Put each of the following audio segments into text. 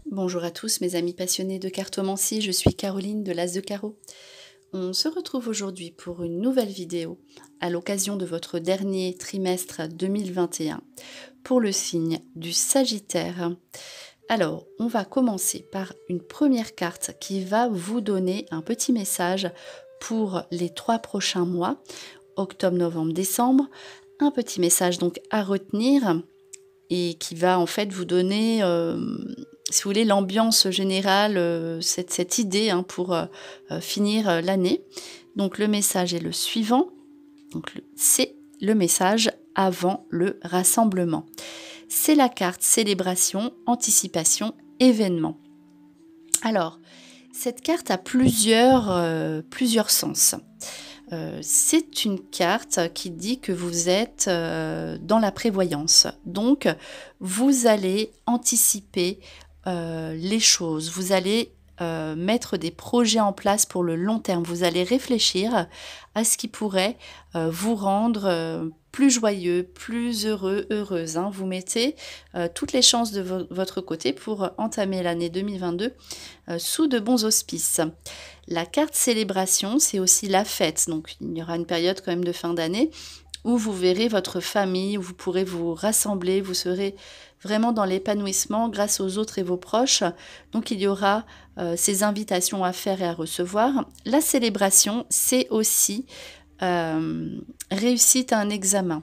Bonjour à tous mes amis passionnés de cartomancie, je suis Caroline de l'As de Carreau. On se retrouve aujourd'hui pour une nouvelle vidéo à l'occasion de votre dernier trimestre 2021 pour le signe du Sagittaire. Alors, on va commencer par une première carte qui va vous donner un petit message pour les 3 prochains mois, octobre, novembre, décembre. Un petit message donc à retenir et qui va en fait vous donner, si vous voulez, l'ambiance générale, cette idée pour finir l'année. Donc le message est le suivant, c'est le message avant le rassemblement. C'est la carte célébration, anticipation, événement. Alors, cette carte a plusieurs sens. C'est une carte qui dit que vous êtes dans la prévoyance. Donc, vous allez anticiper les choses. Vous allez mettre des projets en place pour le long terme. Vous allez réfléchir à ce qui pourrait vous rendre plus joyeux, plus heureux, heureuse. Vous mettez toutes les chances de votre côté pour entamer l'année 2022 sous de bons auspices. La carte célébration, c'est aussi la fête. Donc, il y aura une période quand même de fin d'année où vous verrez votre famille, où vous pourrez vous rassembler, vous serez vraiment dans l'épanouissement grâce aux autres et vos proches. Donc, il y aura ces invitations à faire et à recevoir. La célébration, c'est aussi réussite à un examen.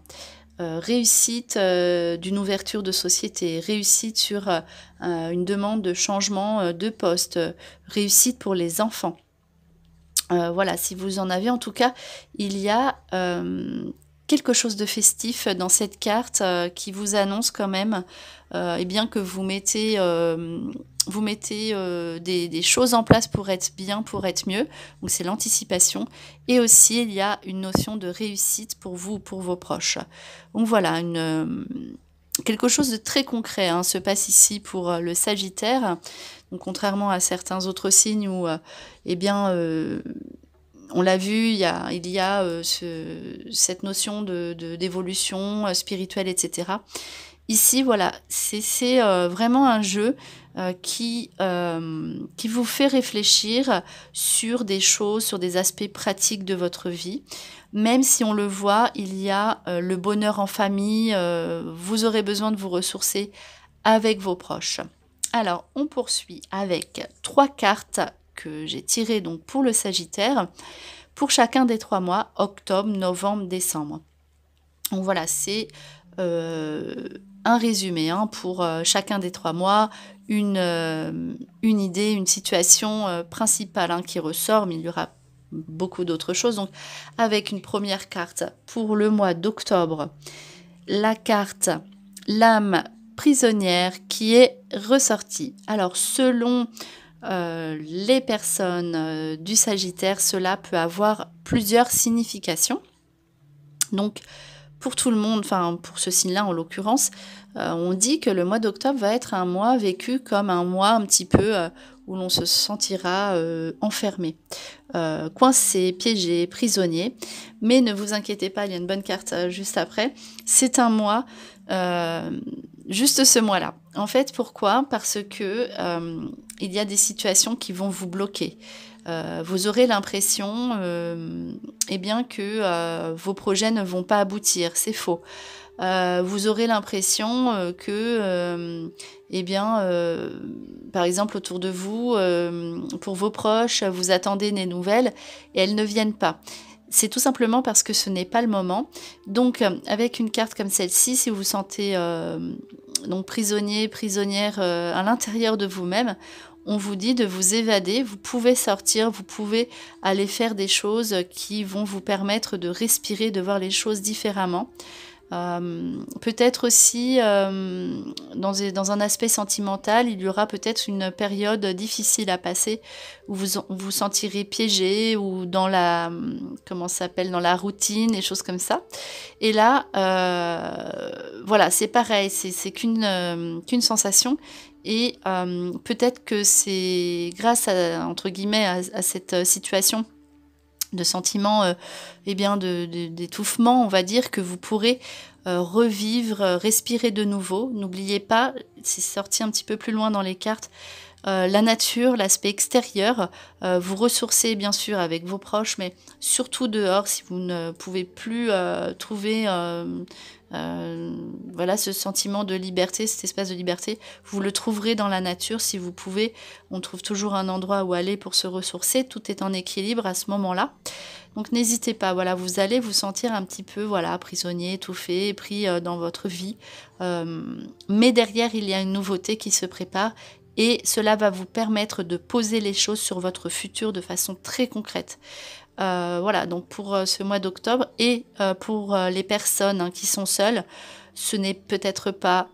Réussite d'une ouverture de société, réussite sur une demande de changement de poste, réussite pour les enfants. Voilà, si vous en avez, en tout cas, il y a quelque chose de festif dans cette carte qui vous annonce quand même bien que vous mettez, des choses en place pour être bien, pour être mieux. Donc c'est l'anticipation. Et aussi, il y a une notion de réussite pour vous ou pour vos proches. Donc voilà, quelque chose de très concret se passe ici pour le Sagittaire. Donc contrairement à certains autres signes où, on l'a vu, il y a cette notion d'évolution spirituelle, etc. Ici, voilà, c'est vraiment un jeu qui vous fait réfléchir sur des choses, sur des aspects pratiques de votre vie. Même si on le voit, il y a le bonheur en famille, vous aurez besoin de vous ressourcer avec vos proches. Alors, on poursuit avec 3 cartes que j'ai tirées donc pour le Sagittaire, pour chacun des 3 mois, octobre, novembre, décembre. Donc voilà, c'est un résumé pour chacun des 3 mois, une idée, une situation principale qui ressort, mais il y aura beaucoup d'autres choses. Donc, avec une première carte pour le mois d'octobre, la carte l'âme prisonnière qui est ressortie. Alors, selon les personnes du Sagittaire, cela peut avoir plusieurs significations. Donc, pour tout le monde, enfin pour ce signe-là en l'occurrence, on dit que le mois d'octobre va être un mois vécu comme un mois un petit peu où l'on se sentira enfermé, coincé, piégé, prisonnier. Mais ne vous inquiétez pas, il y a une bonne carte juste après. C'est un mois, juste ce mois-là. En fait, pourquoi? Parce que il y a des situations qui vont vous bloquer. Vous aurez l'impression que vos projets ne vont pas aboutir. C'est faux. Vous aurez l'impression que, par exemple, autour de vous, pour vos proches, vous attendez des nouvelles et elles ne viennent pas. C'est tout simplement parce que ce n'est pas le moment. Donc, avec une carte comme celle-ci, si vous vous sentez donc prisonnier, prisonnière à l'intérieur de vous-même, on vous dit de vous évader, vous pouvez sortir, vous pouvez aller faire des choses qui vont vous permettre de respirer, de voir les choses différemment. Peut-être aussi dans un aspect sentimental, il y aura peut-être une période difficile à passer où vous vous sentirez piégé ou dans la dans la routine et choses comme ça. Et là, voilà, c'est pareil, c'est qu'une sensation. Et peut-être que c'est grâce à, entre guillemets, à cette situation de sentiments eh bien d'étouffement, on va dire, que vous pourrez revivre, respirer de nouveau. N'oubliez pas, c'est sorti un petit peu plus loin dans les cartes, la nature, l'aspect extérieur, vous ressourcer bien sûr avec vos proches, mais surtout dehors si vous ne pouvez plus trouver voilà, ce sentiment de liberté, cet espace de liberté, vous le trouverez dans la nature si vous pouvez. On trouve toujours un endroit où aller pour se ressourcer, tout est en équilibre à ce moment-là. Donc n'hésitez pas, voilà, vous allez vous sentir un petit peu voilà, prisonnier, étouffé, pris dans votre vie. Mais derrière, il y a une nouveauté qui se prépare et cela va vous permettre de poser les choses sur votre futur de façon très concrète. Voilà, donc pour ce mois d'octobre et pour les personnes qui sont seules, ce n'est peut-être pas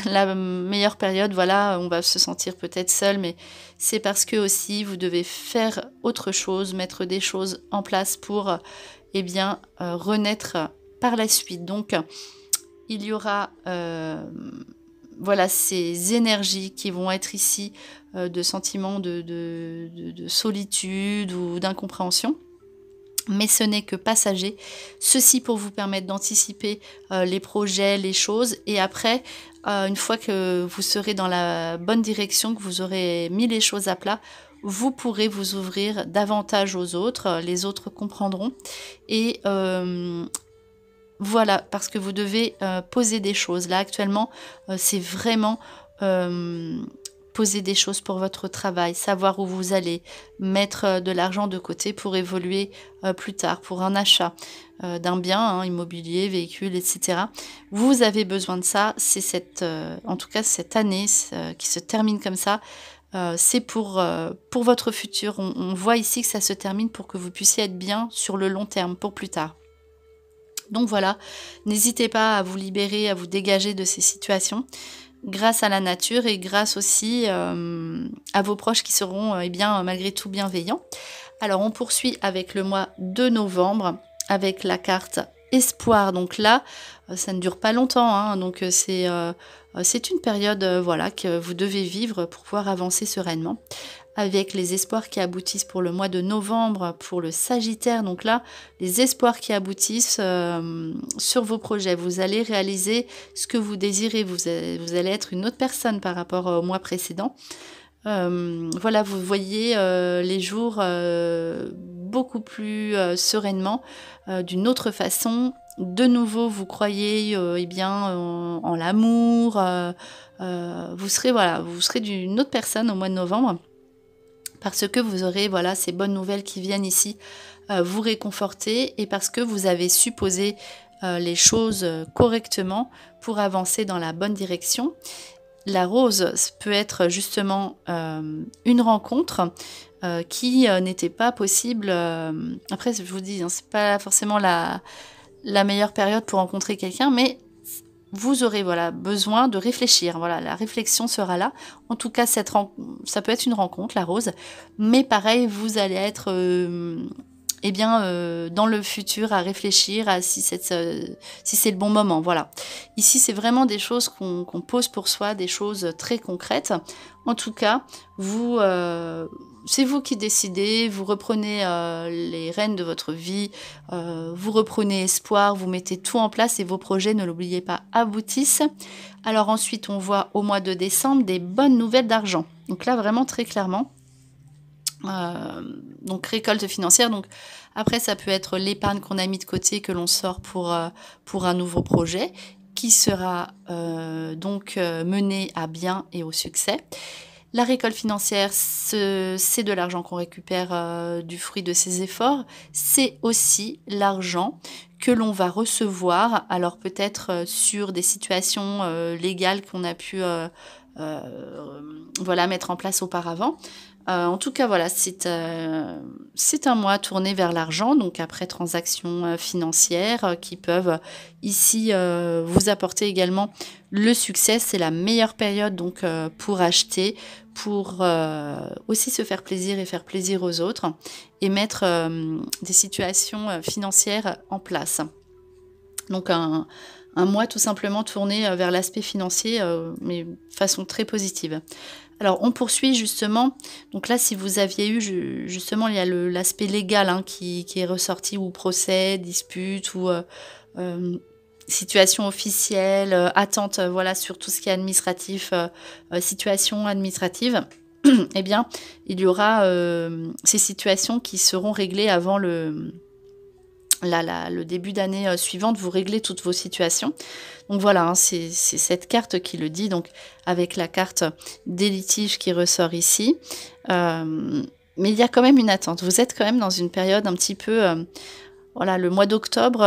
la meilleure période. Voilà, on va se sentir peut-être seul, mais c'est parce que aussi vous devez faire autre chose, mettre des choses en place pour eh bien renaître par la suite. Donc il y aura voilà ces énergies qui vont être ici de sentiments de solitude ou d'incompréhension. Mais ce n'est que passager. Ceci pour vous permettre d'anticiper les projets, les choses. Et après, une fois que vous serez dans la bonne direction, que vous aurez mis les choses à plat, vous pourrez vous ouvrir davantage aux autres. Les autres comprendront. Et voilà, parce que vous devez poser des choses. Là, actuellement, c'est vraiment poser des choses pour votre travail, savoir où vous allez, mettre de l'argent de côté pour évoluer plus tard, pour un achat d'un bien immobilier, véhicule, etc. Vous avez besoin de ça. C'est en tout cas cette année qui se termine comme ça. C'est pour votre futur. On voit ici que ça se termine pour que vous puissiez être bien sur le long terme, pour plus tard. Donc voilà, n'hésitez pas à vous libérer, à vous dégager de ces situations grâce à la nature et grâce aussi à vos proches qui seront eh bien, malgré tout bienveillants. Alors on poursuit avec le mois de novembre avec la carte espoir. Donc là, ça ne dure pas longtemps, donc c'est une période voilà, que vous devez vivre pour pouvoir avancer sereinement, avec les espoirs qui aboutissent pour le mois de novembre, pour le Sagittaire. Donc là, les espoirs qui aboutissent sur vos projets. Vous allez réaliser ce que vous désirez. Vous allez être une autre personne par rapport au mois précédent. Voilà, vous voyez les jours beaucoup plus sereinement, d'une autre façon. De nouveau, vous croyez eh bien en l'amour. Vous serez d'une autre personne au mois de novembre. Parce que vous aurez voilà, ces bonnes nouvelles qui viennent ici vous réconforter et parce que vous avez su poser les choses correctement pour avancer dans la bonne direction. La rose peut être justement une rencontre qui n'était pas possible. Après, je vous dis, c'est pas forcément la meilleure période pour rencontrer quelqu'un, mais vous aurez voilà, besoin de réfléchir. Voilà, la réflexion sera là. En tout cas, ça peut être une rencontre, la rose. Mais pareil, vous allez être eh bien, dans le futur à réfléchir à si c'est le bon moment. Voilà. Ici, c'est vraiment des choses qu'on pose pour soi, des choses très concrètes. En tout cas, c'est vous qui décidez, vous reprenez les rênes de votre vie, vous reprenez espoir, vous mettez tout en place et vos projets, ne l'oubliez pas, aboutissent. Alors ensuite, on voit au mois de décembre des bonnes nouvelles d'argent. Donc là, vraiment très clairement. Donc récolte financière, donc après ça peut être l'épargne qu'on a mis de côté que l'on sort pour un nouveau projet qui sera donc mené à bien et au succès. La récolte financière, c'est de l'argent qu'on récupère du fruit de ses efforts. C'est aussi l'argent que l'on va recevoir, alors peut-être sur des situations légales qu'on a pu voilà, mettre en place auparavant. En tout cas, voilà, c'est un mois tourné vers l'argent, donc après transactions financières qui peuvent ici vous apporter également le succès. C'est la meilleure période donc pour acheter, pour aussi se faire plaisir et faire plaisir aux autres et mettre des situations financières en place. Donc un mois tout simplement tourné vers l'aspect financier, mais de façon très positive. Alors, on poursuit justement. Donc là, si vous aviez eu, justement, il y a l'aspect légal hein, qui est ressorti, ou procès, dispute, ou situation officielle, attente, voilà, sur tout ce qui est administratif, situation administrative. Eh bien, il y aura ces situations qui seront réglées avant le début d'année suivante. Vous réglez toutes vos situations. Donc voilà, hein, c'est cette carte qui le dit, donc avec la carte des litiges qui ressort ici. Mais il y a quand même une attente. Vous êtes quand même dans une période un petit peu... voilà, le mois d'octobre,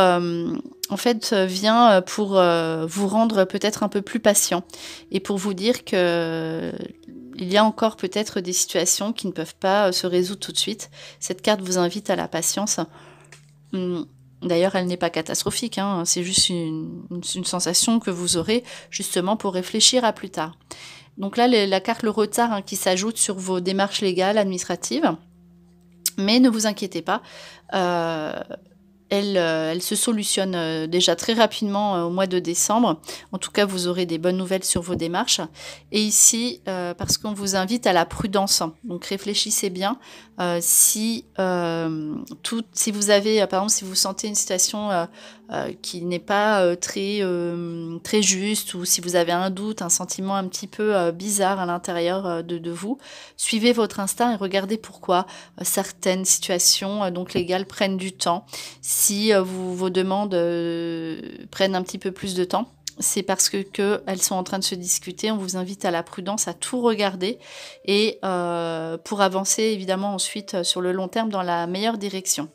en fait, vient pour vous rendre peut-être un peu plus patient et pour vous dire que il y a encore peut-être des situations qui ne peuvent pas se résoudre tout de suite. Cette carte vous invite à la patience. D'ailleurs, elle n'est pas catastrophique, hein, c'est juste une sensation que vous aurez justement pour réfléchir à plus tard. Donc là, la carte le retard hein, qui s'ajoute sur vos démarches légales, administratives. Mais ne vous inquiétez pas, elle se solutionne déjà très rapidement au mois de décembre. En tout cas, vous aurez des bonnes nouvelles sur vos démarches. Et ici, parce qu'on vous invite à la prudence. Donc réfléchissez bien. Si vous avez, par exemple, si vous sentez une situation qui n'est pas très juste, ou si vous avez un doute, un sentiment un petit peu bizarre à l'intérieur de vous, suivez votre instinct et regardez pourquoi certaines situations donc légales prennent du temps. Si vos demandes prennent un petit peu plus de temps, c'est parce que elles sont en train de se discuter. On vous invite à la prudence, à tout regarder et pour avancer évidemment ensuite sur le long terme dans la meilleure direction.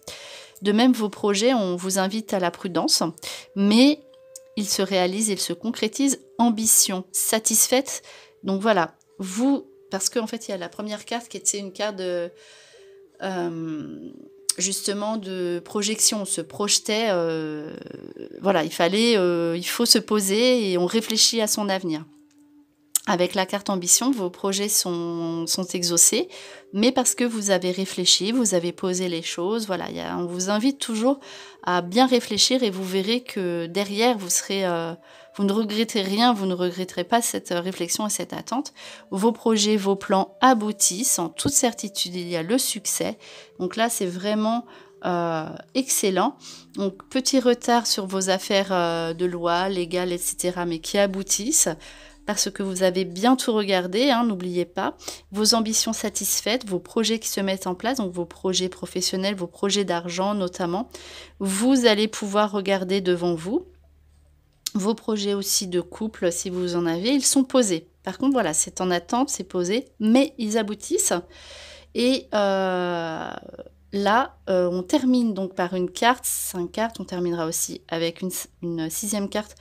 De même, vos projets, on vous invite à la prudence, mais ils se réalisent, ils se concrétisent. Ambition, satisfaite. Donc voilà, parce qu'en fait, il y a la première carte qui était une carte de... justement de projection, on se projetait, voilà, il faut se poser et on réfléchit à son avenir. Avec la carte ambition, vos projets sont exaucés, mais parce que vous avez réfléchi, vous avez posé les choses, voilà, on vous invite toujours à bien réfléchir et vous verrez que derrière, vous ne regretterez rien, vous ne regretterez pas cette réflexion et cette attente. Vos projets, vos plans aboutissent, en toute certitude, il y a le succès. Donc là, c'est vraiment excellent. Donc, petit retard sur vos affaires de loi, légales, etc., mais qui aboutissent. Parce que vous avez bien tout regardé, hein, n'oubliez pas, vos ambitions satisfaites, vos projets qui se mettent en place, donc vos projets professionnels, vos projets d'argent notamment, vous allez pouvoir regarder devant vous. Vos projets aussi de couple, si vous en avez, ils sont posés. Par contre, voilà, c'est en attente, c'est posé, mais ils aboutissent. Et là, on termine donc par une carte, 5 cartes, on terminera aussi avec une 6e carte,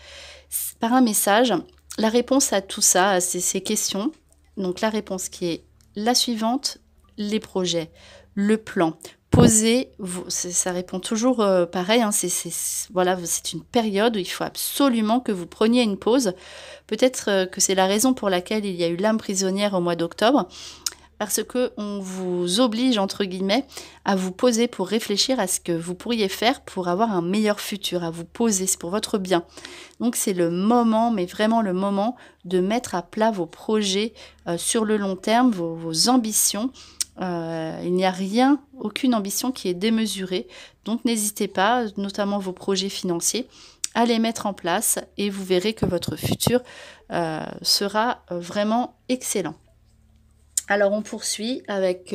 par un message. La réponse à tout ça, à ces questions, donc la réponse qui est la suivante, les projets, le plan. Posez, ça répond toujours pareil, hein, voilà, c'est une période où il faut absolument que vous preniez une pause. Peut-être que c'est la raison pour laquelle il y a eu l'âme prisonnière au mois d'octobre, parce qu'on vous oblige, entre guillemets, à vous poser pour réfléchir à ce que vous pourriez faire pour avoir un meilleur futur, à vous poser, c'est pour votre bien. Donc c'est le moment, mais vraiment le moment de mettre à plat vos projets sur le long terme, vos ambitions. Il n'y a rien, aucune ambition qui est démesurée. Donc n'hésitez pas, notamment vos projets financiers, à les mettre en place et vous verrez que votre futur sera vraiment excellent. Alors on poursuit avec,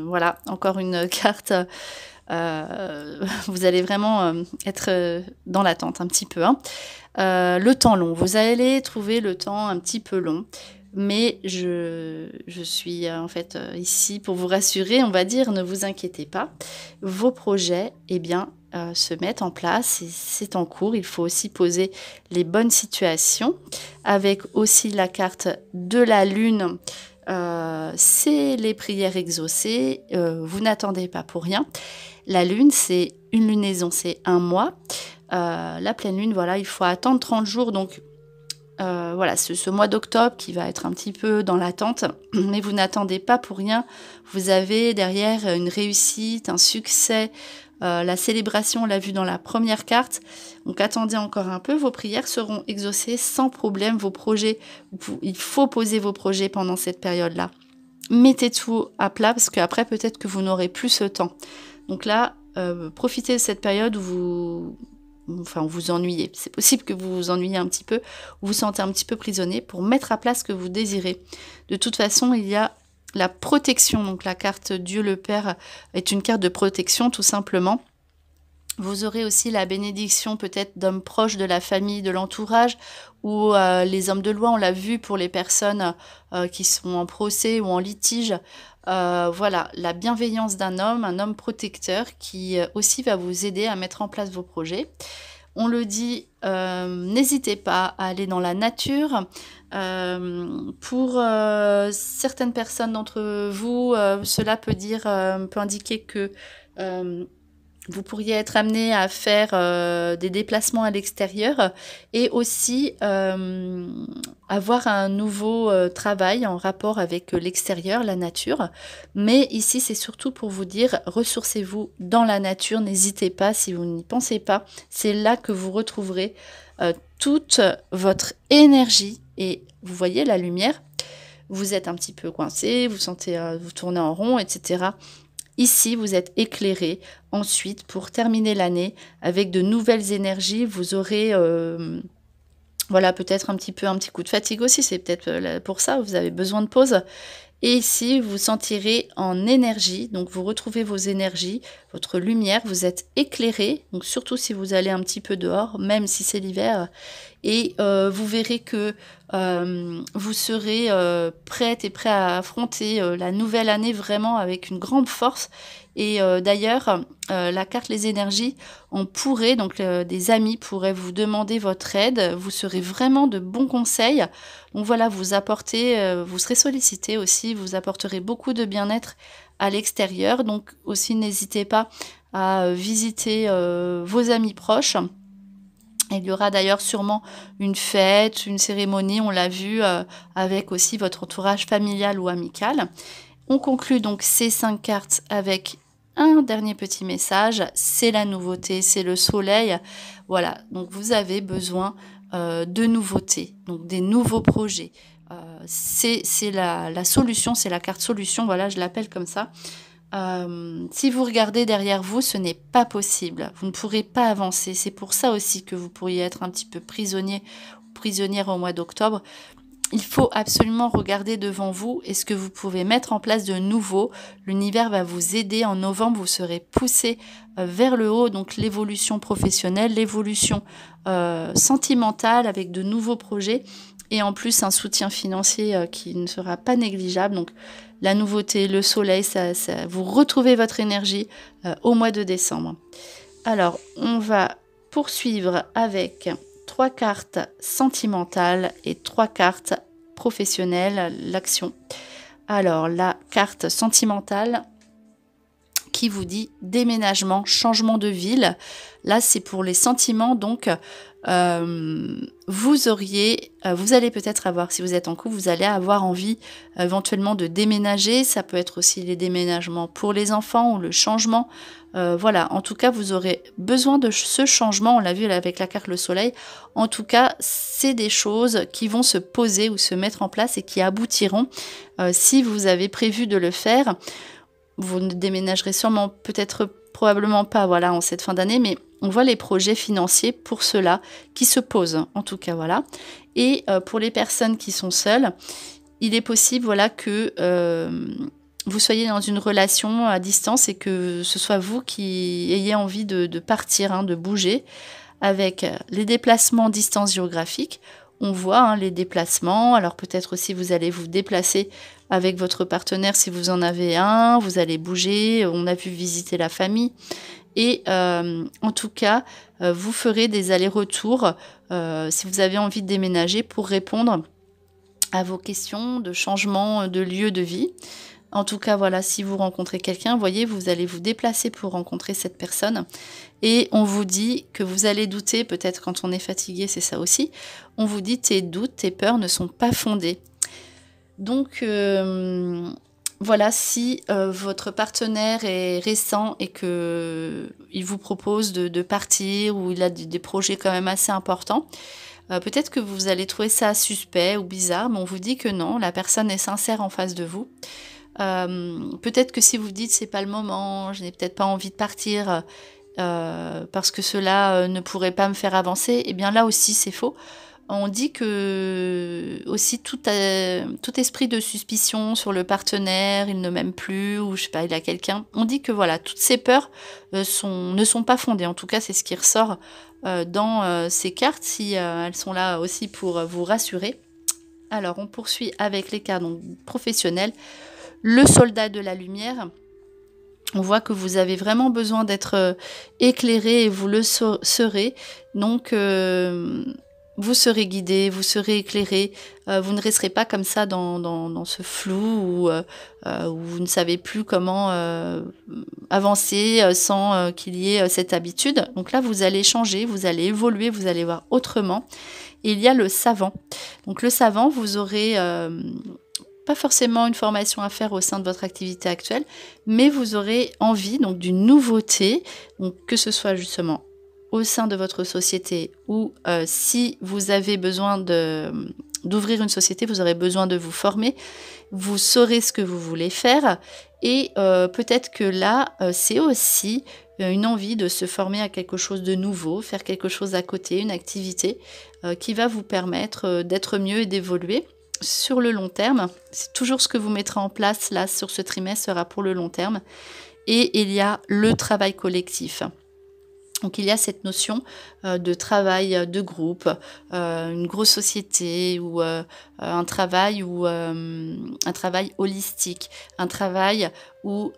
voilà, encore une carte. Vous allez vraiment être dans l'attente un petit peu. Hein. Le temps long. Vous allez trouver le temps un petit peu long. Mais je suis en fait ici pour vous rassurer, on va dire, ne vous inquiétez pas. Vos projets, eh bien, se mettent en place, c'est en cours. Il faut aussi poser les bonnes situations. Avec aussi la carte de la lune. C'est les prières exaucées, vous n'attendez pas pour rien. La lune, c'est une lunaison, c'est un mois. La pleine lune, voilà, il faut attendre 30 jours. Donc, voilà, ce mois d'octobre qui va être un petit peu dans l'attente, mais vous n'attendez pas pour rien. Vous avez derrière une réussite, un succès La célébration, on l'a vu dans la première carte. Donc attendez encore un peu, vos prières seront exaucées sans problème. Vos projets, il faut poser vos projets pendant cette période-là. Mettez tout à plat parce qu'après peut-être que vous n'aurez plus ce temps. Donc là, profitez de cette période où vous ennuyez. C'est possible que vous vous ennuyez un petit peu, ou vous sentez un petit peu prisonnier pour mettre à plat ce que vous désirez. De toute façon, il y a la protection. Donc la carte Dieu le Père est une carte de protection tout simplement. Vous aurez aussi la bénédiction peut-être d'hommes proches de la famille, de l'entourage, ou les hommes de loi, on l'a vu pour les personnes qui sont en procès ou en litige. Voilà, la bienveillance d'un homme, un homme protecteur qui aussi va vous aider à mettre en place vos projets. On le dit, n'hésitez pas à aller dans la nature. Pour certaines personnes d'entre vous, cela peut indiquer que vous pourriez être amené à faire des déplacements à l'extérieur et aussi avoir un nouveau travail en rapport avec l'extérieur, la nature. Mais ici, c'est surtout pour vous dire, ressourcez-vous dans la nature, n'hésitez pas, si vous n'y pensez pas, c'est là que vous retrouverez toute votre énergie. Et vous voyez la lumière, vous êtes un petit peu coincé, vous sentez vous tournez en rond, etc. Ici, vous êtes éclairé. Ensuite, pour terminer l'année, avec de nouvelles énergies, vous aurez voilà, peut-être un petit coup de fatigue aussi. C'est peut-être pour ça, vous avez besoin de pause. Et ici, vous sentirez en énergie, donc vous retrouvez vos énergies, votre lumière, vous êtes éclairé, donc surtout si vous allez un petit peu dehors, même si c'est l'hiver, et vous verrez que vous serez prête et prêt à affronter la nouvelle année vraiment avec une grande force. Et d'ailleurs, la carte Les énergies, on pourrait, donc des amis pourraient vous demander votre aide, vous serez vraiment de bons conseils. Donc voilà, vous serez sollicité aussi, vous apporterez beaucoup de bien-être à l'extérieur. Donc aussi, n'hésitez pas à visiter vos amis proches. Il y aura d'ailleurs sûrement une fête, une cérémonie, on l'a vu, avec aussi votre entourage familial ou amical. On conclut donc ces 5 cartes avec un dernier petit message, c'est la nouveauté, c'est le soleil. Voilà, donc vous avez besoin de nouveautés, donc des nouveaux projets. C'est la solution, c'est la carte solution, voilà, je l'appelle comme ça. Si vous regardez derrière vous, ce n'est pas possible. Vous ne pourrez pas avancer. C'est pour ça aussi que vous pourriez être un petit peu prisonnier ou prisonnière au mois d'octobre. Il faut absolument regarder devant vous et ce que vous pouvez mettre en place de nouveau. L'univers va vous aider. En novembre, vous serez poussé vers le haut, donc l'évolution professionnelle, l'évolution sentimentale avec de nouveaux projets et en plus un soutien financier qui ne sera pas négligeable. Donc la nouveauté, le soleil, vous retrouvez votre énergie au mois de décembre. Alors, on va poursuivre avec 3 cartes sentimentales et 3 cartes professionnelles, l'action. Alors, la carte sentimentale qui vous dit déménagement, changement de ville. Là, c'est pour les sentiments, donc vous allez peut-être avoir, si vous êtes en couple, vous allez avoir envie éventuellement de déménager. Ça peut être aussi les déménagements pour les enfants ou le changement. Voilà, en tout cas, vous aurez besoin de ce changement. On l'a vu avec la carte le soleil. En tout cas, c'est des choses qui vont se poser ou se mettre en place et qui aboutiront si vous avez prévu de le faire. Vous ne déménagerez sûrement, probablement pas, voilà, en cette fin d'année, mais on voit les projets financiers pour cela qui se posent, en tout cas, voilà. Et pour les personnes qui sont seules, il est possible, voilà, que vous soyez dans une relation à distance et que ce soit vous qui ayez envie de partir, de bouger, avec les déplacements distance géographique. On voit les déplacements, alors peut-être aussi vous allez vous déplacer avec votre partenaire si vous en avez un, vous allez bouger, on a vu visiter la famille. Et en tout cas, vous ferez des allers-retours si vous avez envie de déménager pour répondre à vos questions de changement de lieu de vie. En tout cas, voilà, si vous rencontrez quelqu'un, voyez, vous allez vous déplacer pour rencontrer cette personne. Et on vous dit que vous allez douter, peut-être quand on est fatigué, c'est ça aussi. On vous dit tes doutes, tes peurs ne sont pas fondés. Donc, voilà, si votre partenaire est récent et que il vous propose de partir ou il a des projets quand même assez importants, peut-être que vous allez trouver ça suspect ou bizarre, mais on vous dit que non, la personne est sincère en face de vous. Peut-être que si vous dites c'est pas le moment, je n'ai peut-être pas envie de partir parce que cela ne pourrait pas me faire avancer, et bien là aussi c'est faux. On dit que aussi tout esprit de suspicion sur le partenaire, il ne m'aime plus, ou je sais pas, il a quelqu'un. On dit que voilà, toutes ces peurs ne sont pas fondées. En tout cas, c'est ce qui ressort dans ces cartes, si elles sont là aussi pour vous rassurer. Alors, on poursuit avec les cartes donc, professionnelles. Le soldat de la lumière. On voit que vous avez vraiment besoin d'être éclairé et vous le serez. Donc, vous serez guidé, vous serez éclairé, vous ne resterez pas comme ça dans ce flou où vous ne savez plus comment avancer sans qu'il y ait cette habitude. Donc là, vous allez changer, vous allez évoluer, vous allez voir autrement. Et il y a le savant. Donc le savant, vous aurez pas forcément une formation à faire au sein de votre activité actuelle, mais vous aurez envie donc d'une nouveauté, donc que ce soit justement au sein de votre société ou si vous avez besoin d'ouvrir une société, vous aurez besoin de vous former, vous saurez ce que vous voulez faire et peut-être que là, c'est aussi une envie de se former à quelque chose de nouveau, faire quelque chose à côté, une activité qui va vous permettre d'être mieux et d'évoluer. Sur le long terme, c'est toujours ce que vous mettrez en place là sur ce trimestre sera pour le long terme. Et il y a le travail collectif. Donc il y a cette notion de travail de groupe, une grosse société ou un travail holistique, un travail où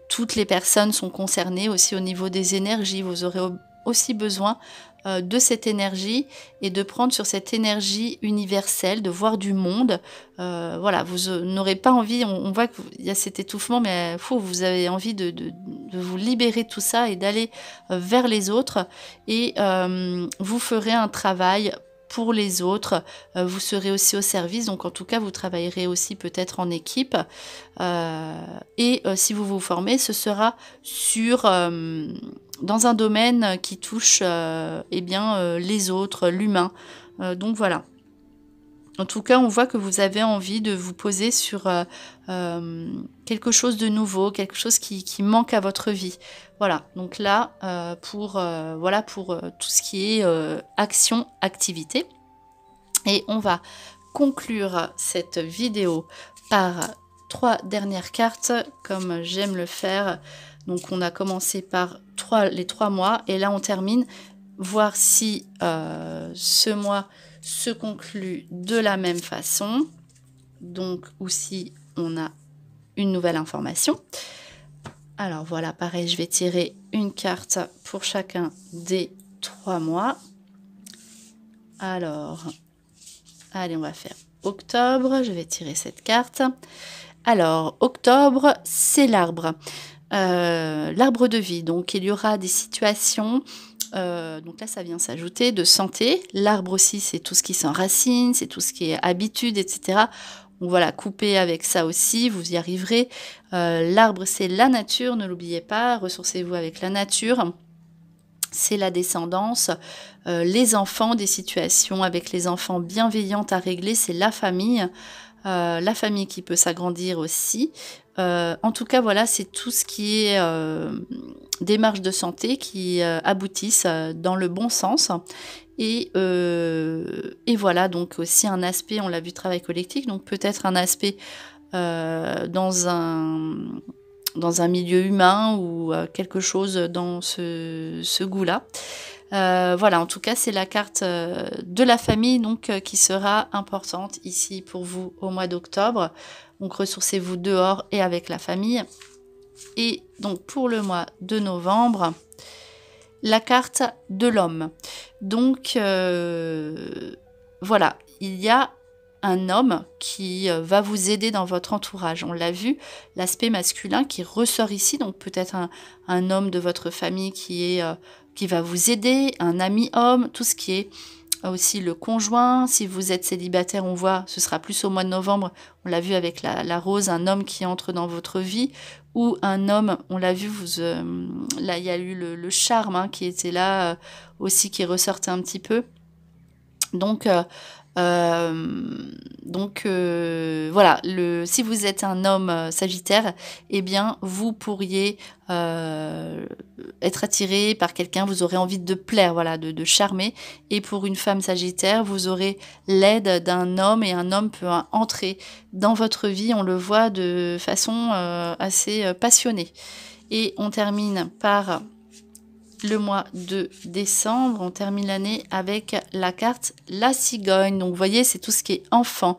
toutes les personnes sont concernées aussi au niveau des énergies. Vous aurez aussi besoin de cette énergie et de prendre sur cette énergie universelle, de voir du monde. Voilà, vous n'aurez pas envie, on voit qu'il y a cet étouffement, mais vous avez envie de vous libérer de tout ça et d'aller vers les autres et vous ferez un travail pour les autres, vous serez aussi au service, donc en tout cas vous travaillerez aussi peut-être en équipe et si vous vous formez, ce sera sur dans un domaine qui touche les autres, l'humain. Donc voilà. En tout cas, on voit que vous avez envie de vous poser sur quelque chose de nouveau, quelque chose qui manque à votre vie. Voilà, donc là, pour tout ce qui est action, activité. Et on va conclure cette vidéo par 3 dernières cartes, comme j'aime le faire. Donc on a commencé par les 3 mois, et là on termine, voir si ce mois se conclut de la même façon, donc ou si on a une nouvelle information. Alors voilà, pareil, je vais tirer une carte pour chacun des 3 mois. Alors, allez, on va faire octobre, je vais tirer cette carte. Alors, octobre, c'est l'arbre. L'arbre de vie, donc il y aura des situations... donc là, ça vient s'ajouter de santé. L'arbre aussi, c'est tout ce qui s'enracine, c'est tout ce qui est habitude, etc. Donc voilà, coupez avec ça aussi, vous y arriverez. L'arbre, c'est la nature, ne l'oubliez pas, ressourcez-vous avec la nature. C'est la descendance, les enfants, des situations avec les enfants bienveillantes à régler, c'est la famille qui peut s'agrandir aussi. En tout cas, voilà, c'est tout ce qui est démarche de santé qui aboutissent dans le bon sens. Et voilà, donc aussi un aspect, on l'a vu, travail collectif, donc peut-être un aspect dans un milieu humain ou quelque chose dans ce goût-là. Voilà, en tout cas, c'est la carte de la famille donc qui sera importante ici pour vous au mois d'octobre. Donc, ressourcez-vous dehors et avec la famille. Et donc, pour le mois de novembre, la carte de l'homme. Donc, voilà, il y a un homme qui va vous aider dans votre entourage. On l'a vu, l'aspect masculin qui ressort ici, donc peut-être un homme de votre famille qui va vous aider, un ami homme, tout ce qui est aussi le conjoint. Si vous êtes célibataire, on voit, ce sera plus au mois de novembre. On l'a vu avec la rose, un homme qui entre dans votre vie. Ou un homme, on l'a vu, là il y a eu le charme hein, qui était là aussi, qui ressortait un petit peu. Donc voilà, si vous êtes un homme sagittaire, eh bien vous pourriez être attiré par quelqu'un, vous aurez envie de plaire, voilà, de charmer. Et pour une femme sagittaire, vous aurez l'aide d'un homme, et un homme peut entrer dans votre vie, on le voit de façon assez passionnée. Et on termine par le mois de décembre, on termine l'année avec la carte la cigogne. Donc vous voyez, c'est tout ce qui est enfant,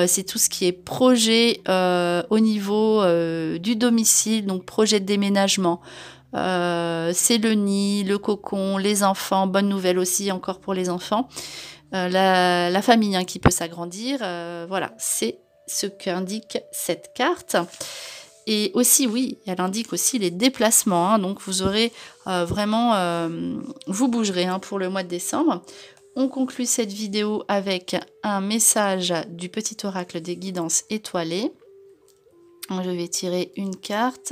c'est tout ce qui est projet au niveau du domicile, donc projet de déménagement. C'est le nid, le cocon, les enfants, bonne nouvelle aussi encore pour les enfants, la famille hein, qui peut s'agrandir, voilà, c'est ce qu'indique cette carte. Et aussi, oui, elle indique aussi les déplacements, hein, donc vous aurez vraiment, vous bougerez hein, pour le mois de décembre. On conclut cette vidéo avec un message du petit oracle des guidances étoilées. Je vais tirer une carte.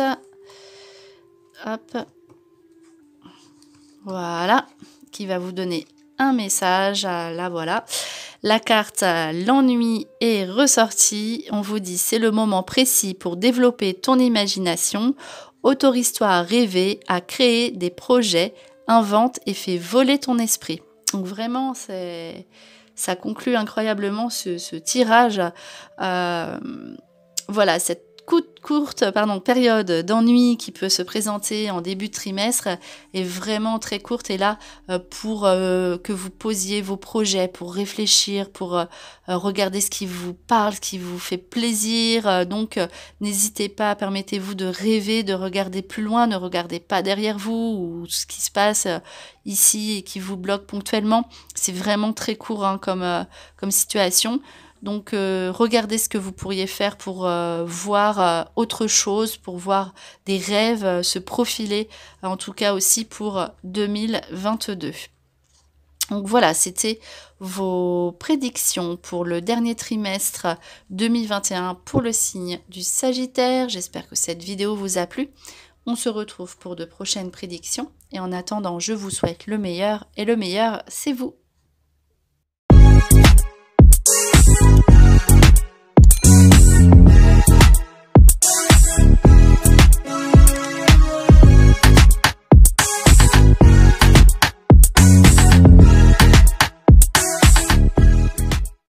Hop. Voilà, qui va vous donner un message. Là, voilà. La carte l'ennui est ressortie. On vous dit c'est le moment précis pour développer ton imagination. Autorise-toi à rêver, à créer des projets, invente et fais voler ton esprit. Donc vraiment, ça conclut incroyablement ce tirage. Voilà, cette courte période d'ennui qui peut se présenter en début de trimestre est vraiment très courte, et là pour que vous posiez vos projets, pour réfléchir, pour regarder ce qui vous parle, ce qui vous fait plaisir. Donc n'hésitez pas, permettez-vous de rêver, de regarder plus loin, ne regardez pas derrière vous ou ce qui se passe ici et qui vous bloque ponctuellement. C'est vraiment très court hein, comme situation. Donc, regardez ce que vous pourriez faire pour voir autre chose, pour voir des rêves se profiler, en tout cas aussi pour 2022. Donc voilà, c'était vos prédictions pour le dernier trimestre 2021 pour le signe du Sagittaire. J'espère que cette vidéo vous a plu. On se retrouve pour de prochaines prédictions. Et en attendant, je vous souhaite le meilleur, et le meilleur, c'est vous.